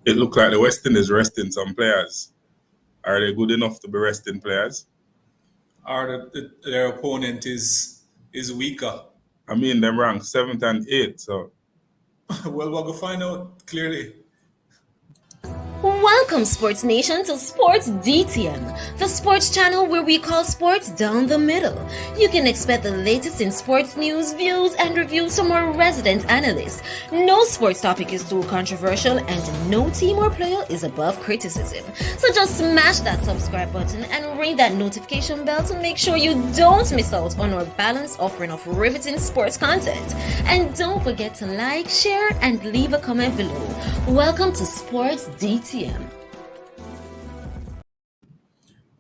It looked like the West Indies resting some players. Are they good enough to be resting players? Or their opponent is weaker. I mean, them ranked 7th and 8th, so Well, we'll go find out clearly. Welcome, Sports Nation, to Sports DTM, the sports channel where we call sports down the middle. You can expect the latest in sports news, views, and reviews from our resident analysts. No sports topic is too controversial, and no team or player is above criticism. So just smash that subscribe button and ring that notification bell to make sure you don't miss out on our balanced offering of riveting sports content. And don't forget to like, share, and leave a comment below. Welcome to Sports DTM.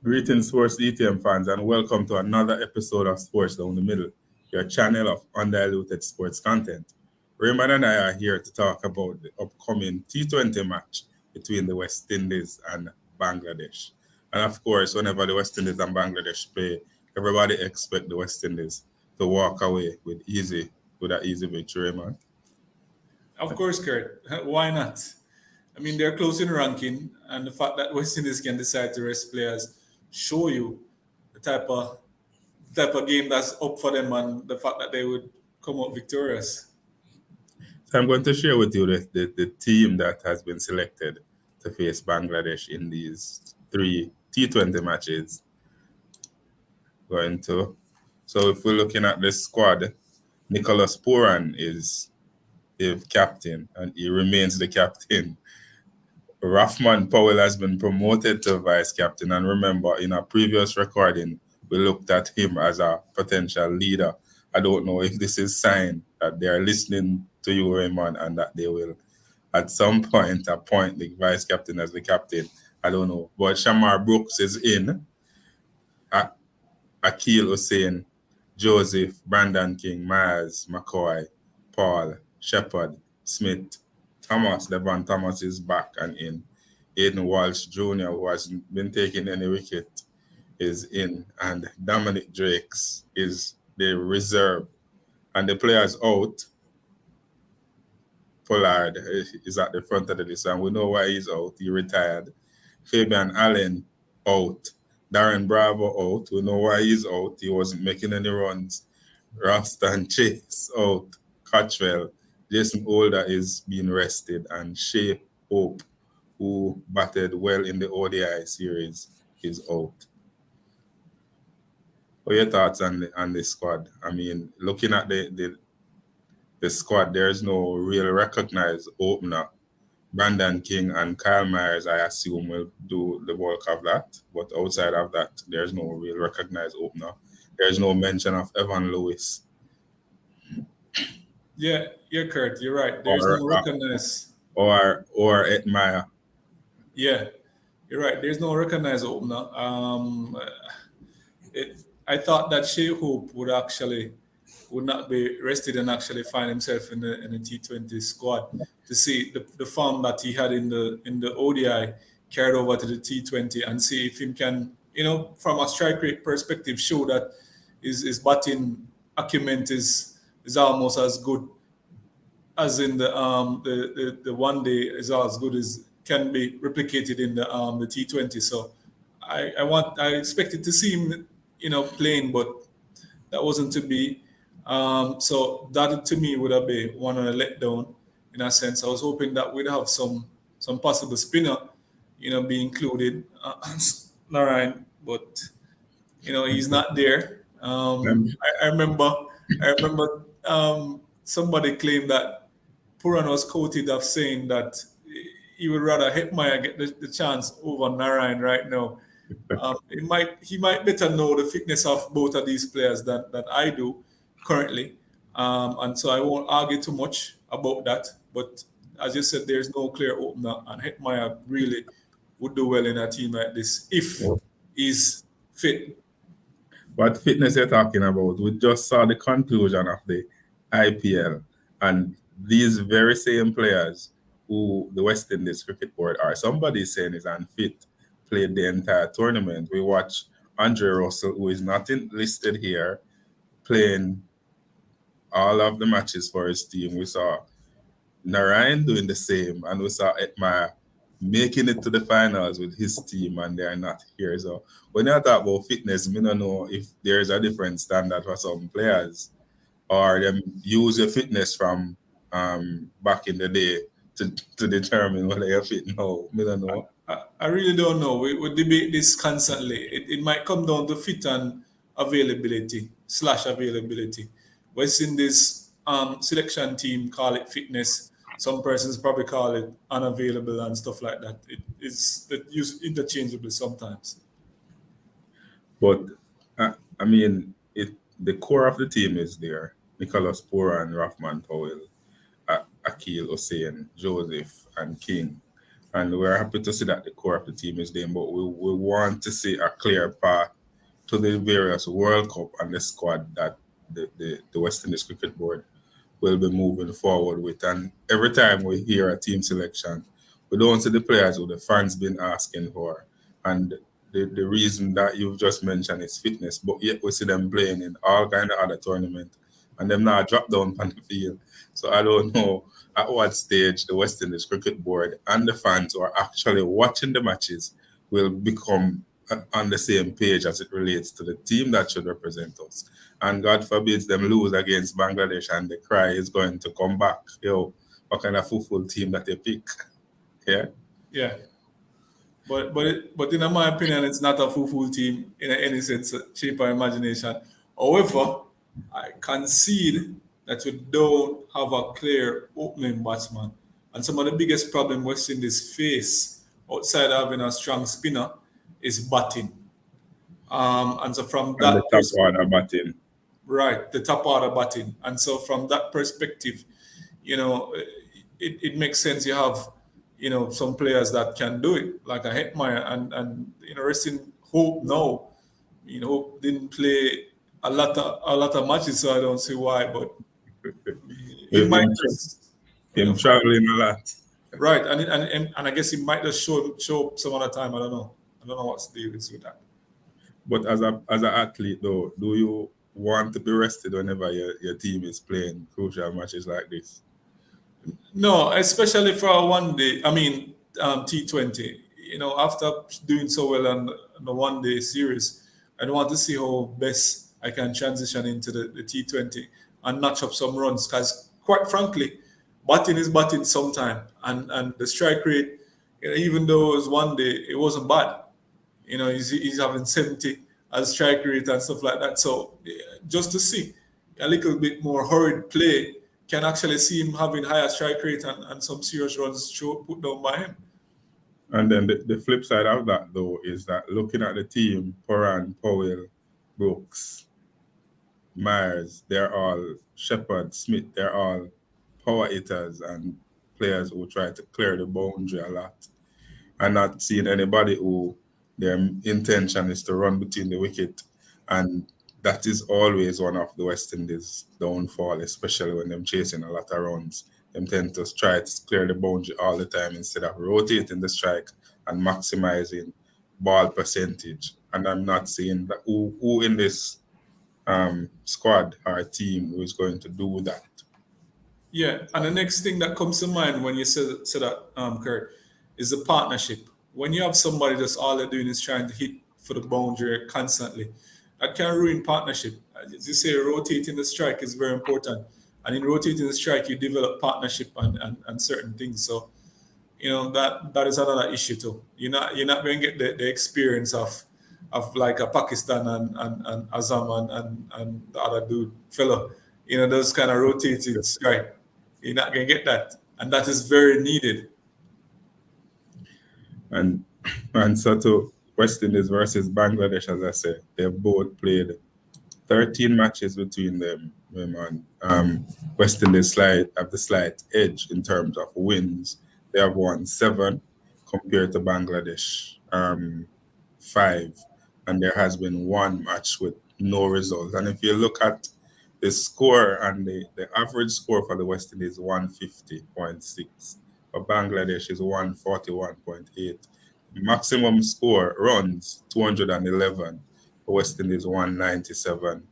greetings, Sports DTM fans, and welcome to another episode of Sports Down the Middle, your channel of undiluted sports content. Raymond and I are here to talk about the upcoming T20 match between the West Indies and Bangladesh. And of course, whenever the West Indies and Bangladesh play, everybody expect the West Indies to walk away with an easy victory, man. Of course, Kurt. Why not? I mean, they're close in ranking, and the fact that West Indies can decide to rest players show you the type of game that's up for them, and the fact that they would come out victorious. So I'm going to share with you the team that has been selected to face Bangladesh in these 3 T20 matches. So if we're looking at the squad, Nicholas Puran is the captain, and he remains the captain. Rahman Powell has been promoted to vice captain, and remember, in a previous recording, we looked at him as a potential leader. I don't know if this is a sign that they are listening to you, Raymond, and that they will, at some point, appoint the vice captain as the captain. I don't know. But Shamar Brooks is in. Akil Hussain, Joseph, Brandon King, Myers, McCoy, Paul, Shepard, Smith, Thomas, Devon Thomas is back and in. Aiden Walsh Jr., who hasn't been taking any wicket, is in. And Dominic Drakes is the reserve. And the players out. Pollard is at the front of the list, and we know why he's out. He retired. Fabian Allen out. Darren Bravo out. We know why he's out. He wasn't making any runs. Ralston Chase out. Cottrell. Jason Holder is being rested. And Shea Hope, who batted well in the ODI series, is out. What are your thoughts on the squad? I mean, looking at the squad, there's no real recognized opener. Brandon King and Kyle Myers, I assume, will do the bulk of that. But outside of that, there's no real recognized opener. There's no mention of Evan Lewis. Yeah, Kurt, you're right. There's no recognized. Or Ed Meyer. Yeah, you're right. There's no recognized opener. I thought that Shea Hope would not be rested and actually find himself in the T20 squad to see the form that he had in the ODI carried over to the T20 and see if he can, from a strike rate perspective, show that his batting acumen is almost as good as in the one day is as good as can be replicated in the T20. So I expected to see him, playing, but that wasn't to be. So that to me would have been one of a letdown in a sense. I was hoping that we'd have some possible spinner, be included, Narayan, but he's not there. I remember somebody claimed that Puran was quoted of saying that he would rather Hetmyer get the chance over Narayan right now. He might better know the fitness of both of these players than I do currently, and so I won't argue too much about that. But as you said, there's no clear opener, and Hetmyer really would do well in a team like this if he's fit. What fitness you're talking about? We just saw the conclusion of the IPL, and these very same players who the West Indies Cricket Board are, somebody saying is unfit, played the entire tournament. We watched Andre Russell, who is not listed here, playing all of the matches for his team. We saw Narayan doing the same, and we saw Hetmyer making it to the finals with his team and they're not here. So when you talk about fitness, I don't know if there's a different standard for some players or them use your fitness from back in the day to determine whether you're fit now. I don't know. I really don't know. We debate this constantly. It might come down to fit and availability / availability. West Indies selection team call it fitness. Some persons probably call it unavailable and stuff like that. It's used interchangeably sometimes. But I mean, the core of the team is there. Nicholas Poran, Rahman Powell, Akil Hussein, Joseph, and King. And we're happy to see that the core of the team is there, but we want to see a clear path to the various World Cup and the squad that the West Indies Cricket Board will be moving forward with. And every time we hear a team selection, we don't see the players who the fans been asking for. And the reason that you've just mentioned is fitness, but yet we see them playing in all kind of other tournaments and them now drop down on the field. So I don't know at what stage the West Indies Cricket Board and the fans who are actually watching the matches will become on the same page as it relates to the team that should represent us. And God forbids them lose against Bangladesh and the cry is going to come back. Yo, what kind of football team that they pick? Yeah. Yeah. But in my opinion, it's not a full team in any sense, shape, or imagination. However, I concede that we don't have a clear opening batsman. And some of the biggest problem West Indies face outside of having a strong spinner is batting. And so from And that the top order batting. right, the top order batting. And so from that perspective, it makes sense you have, some players that can do it, like a Hetmeyer and resting Hope now. Hope didn't play a lot of matches, so I don't see why, but he We've might been just traveling a lot. right, and I guess he might just show up some other time. I don't know what's the deal is with that. But as an athlete though, do you want to be rested whenever your team is playing crucial matches like this? No, especially for a one day. I mean, T20. After doing so well on the one day series, I want to see how best I can transition into the T20 and notch up some runs. Because quite frankly, batting is batting sometime, and the strike rate, even though it was one day, it wasn't bad. He's having 70 as strike rate and stuff like that. So just to see a little bit more hurried play, can actually see him having higher strike rate and some serious runs put down by him. And then the flip side of that though is that looking at the team, Poran, Powell, Brooks, Myers, they're all Shepard, Smith, they're all power hitters and players who try to clear the boundary a lot. And not seeing anybody who their intention is to run between the wicket. And that is always one of the West Indies' downfall, especially when they're chasing a lot of runs. They tend to try to clear the boundary all the time instead of rotating the strike and maximizing ball percentage. And I'm not saying that who in this squad or team who is going to do that. Yeah, and the next thing that comes to mind when you say that, Kurt, is the partnership. When you have somebody that's all they're doing is trying to hit for the boundary constantly, that can ruin partnership. As you say, rotating the strike is very important. And in rotating the strike, you develop partnership and certain things. So, that is another issue too. You're not going to get the experience of like a Pakistan and Azam and the other dude fellow. Those kind of rotated strike. You're not going to get that. And that is very needed. And so to West Indies versus Bangladesh, as I said, they both played 13 matches between them. West Indies have the slight edge in terms of wins. They have won 7 compared to Bangladesh 5, and there has been 1 match with no result. And if you look at the score and the average score for the West Indies is 150.6. For Bangladesh is 141.8. Maximum score runs 211. For West Indies 197.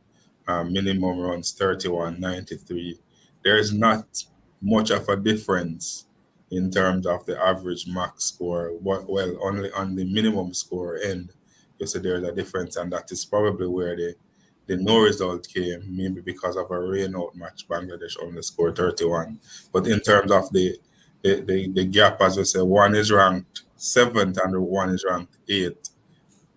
Minimum runs 31.93. There's not much of a difference in terms of the average max score. Well, only on the minimum score end, you see there's a difference, and that is probably where the no result came, maybe because of a rain out match. Bangladesh only scored 31. But in terms of the gap, as we say, one is ranked 7th and one is ranked 8th.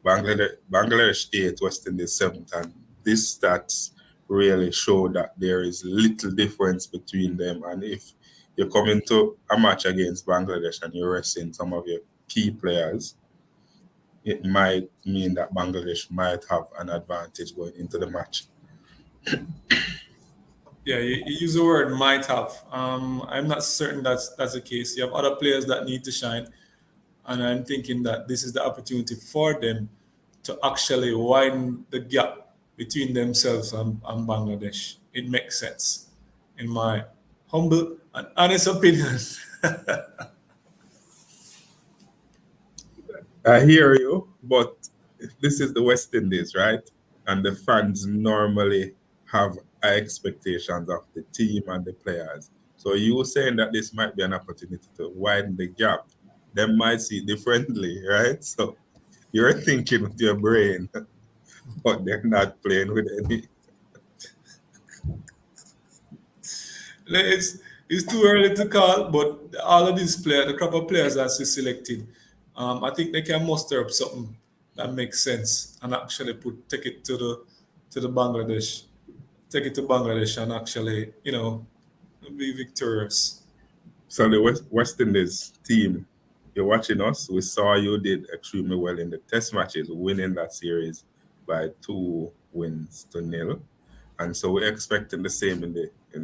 Bangladesh 8th, West Indies 7th, and these stats really show that there is little difference between them. And if you come into a match against Bangladesh and you're resting some of your key players, it might mean that Bangladesh might have an advantage going into the match. Yeah, you use the word might have. I'm not certain that's the case. You have other players that need to shine, and I'm thinking that this is the opportunity for them to actually widen the gap between themselves and Bangladesh. It makes sense, in my humble and honest opinion. I hear you, but this is the West Indies, right? And the fans normally have high expectations of the team and the players. So you saying that this might be an opportunity to widen the gap. They might see differently, right? So you're thinking with your brain, but they're not playing with any. It's too early to call, but all of these players, the crop of players that she selected, I think they can muster up something that makes sense and actually take it to the Bangladesh, take it to Bangladesh and actually, be victorious. So the West Indies team, you're watching us. We saw you did extremely well in the test matches, winning that series by 2-0. And so we're expecting the same in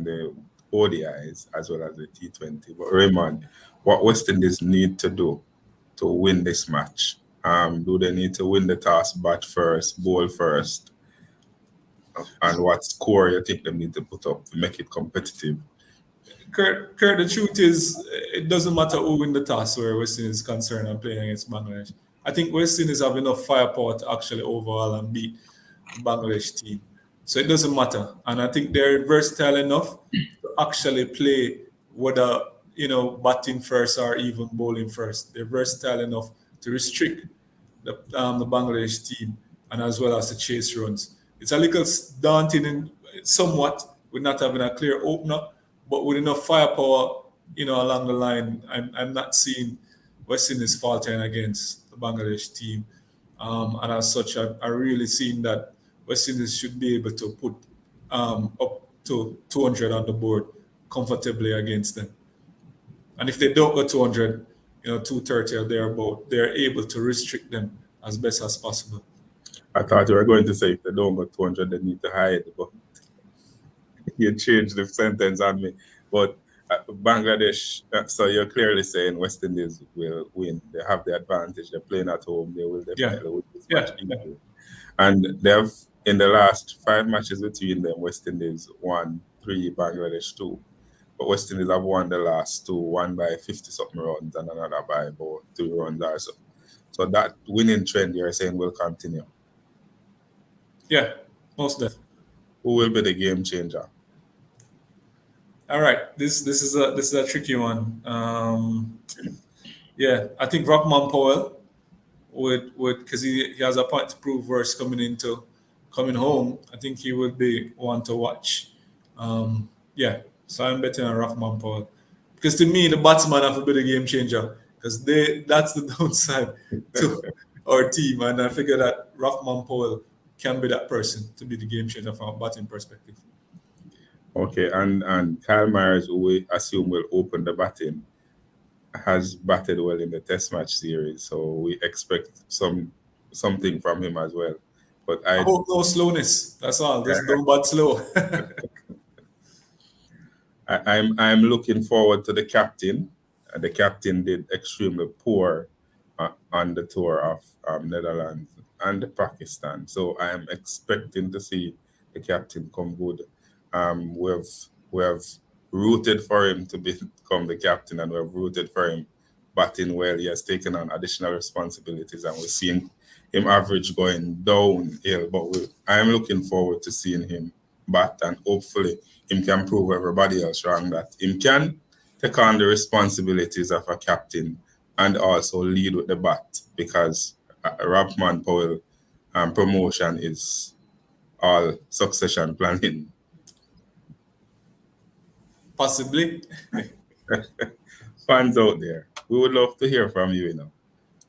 the ODIs as well as the T20. But Raymond, what West Indies need to do to win this match? Do they need to win the toss, bat first, bowl first? And what score you think they need to put up to make it competitive? Kurt, the truth is, it doesn't matter who win the toss where West Indies is concerned and playing against Bangladesh. I think West Indies have enough firepower to actually overhaul and beat the Bangladesh team. So it doesn't matter. And I think they're versatile enough to actually play whether, batting first or even bowling first. They're versatile enough to restrict the Bangladesh team and as well as the chase runs. It's a little daunting somewhat with not having a clear opener, but with enough firepower, along the line, I'm not seeing West Indies faltering against the Bangladesh team. And as such, I really seen that West Indies should be able to put up to 200 on the board comfortably against them. And if they don't go 200, 230 or thereabout, they're able to restrict them as best as possible. I thought you were going to say if they don't go 200, they need to hide, but you changed the sentence on me. But Bangladesh, so you're clearly saying West Indies will win. They have the advantage. They're playing at home. They will definitely win this match. And they've, in the last 5 matches between them, West Indies won 3, Bangladesh 2. But West Indies have won the last 2, one by 50-something runs and another by about 2 runs or so. So that winning trend you're saying will continue. Yeah, most definitely. Who will be the game changer? All right, this is a tricky one. Yeah, I think Rockman Powell would because he has a point to prove versus coming home. I think he would be one to watch. Yeah, so I'm betting on Rockman Powell because to me the batsman have to be the game changer because that's the downside to our team, and I figure that Rockman Powell can be that person to be the game changer from a batting perspective. Okay, and Kyle Myers, who we assume will open the batting, has batted well in the Test match series, so we expect something from him as well. But I hope no slowness. That's all. Just don't bat slow. I'm looking forward to the captain. The captain did extremely poor on the tour of Netherlands and Pakistan, so I am expecting to see the captain come good. We have rooted for him to become the captain, and we have rooted for him batting well. He has taken on additional responsibilities, and we're seeing him average going downhill. But I am looking forward to seeing him bat, and hopefully him can prove everybody else wrong that him can take on the responsibilities of a captain and also lead with the bat, because Rapman Powell promotion is all succession planning. Possibly. Fans out there, we would love to hear from you,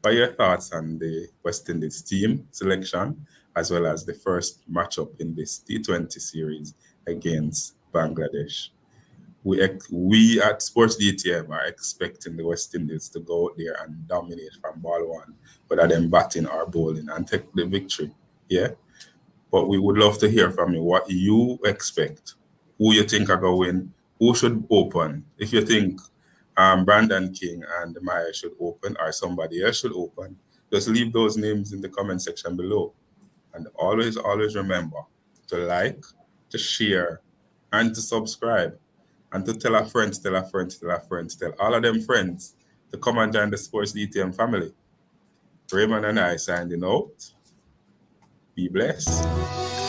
what are your thoughts on the West Indies team selection, as well as the first matchup in this T20 series against Bangladesh? We at Sports DTM are expecting the West Indies to go out there and dominate from ball one, whether them batting or bowling, and take the victory. Yeah. But we would love to hear from you what you expect, who you think are going to win, who should open. If you think Brandon King and Maya should open or somebody else should open, just leave those names in the comment section below. And always, always remember to like, to share, and to subscribe. And to tell a friend, tell a friend, tell a friend, tell all of them friends to come and join the Sports DTM family. Raymond and I signing out. Be blessed.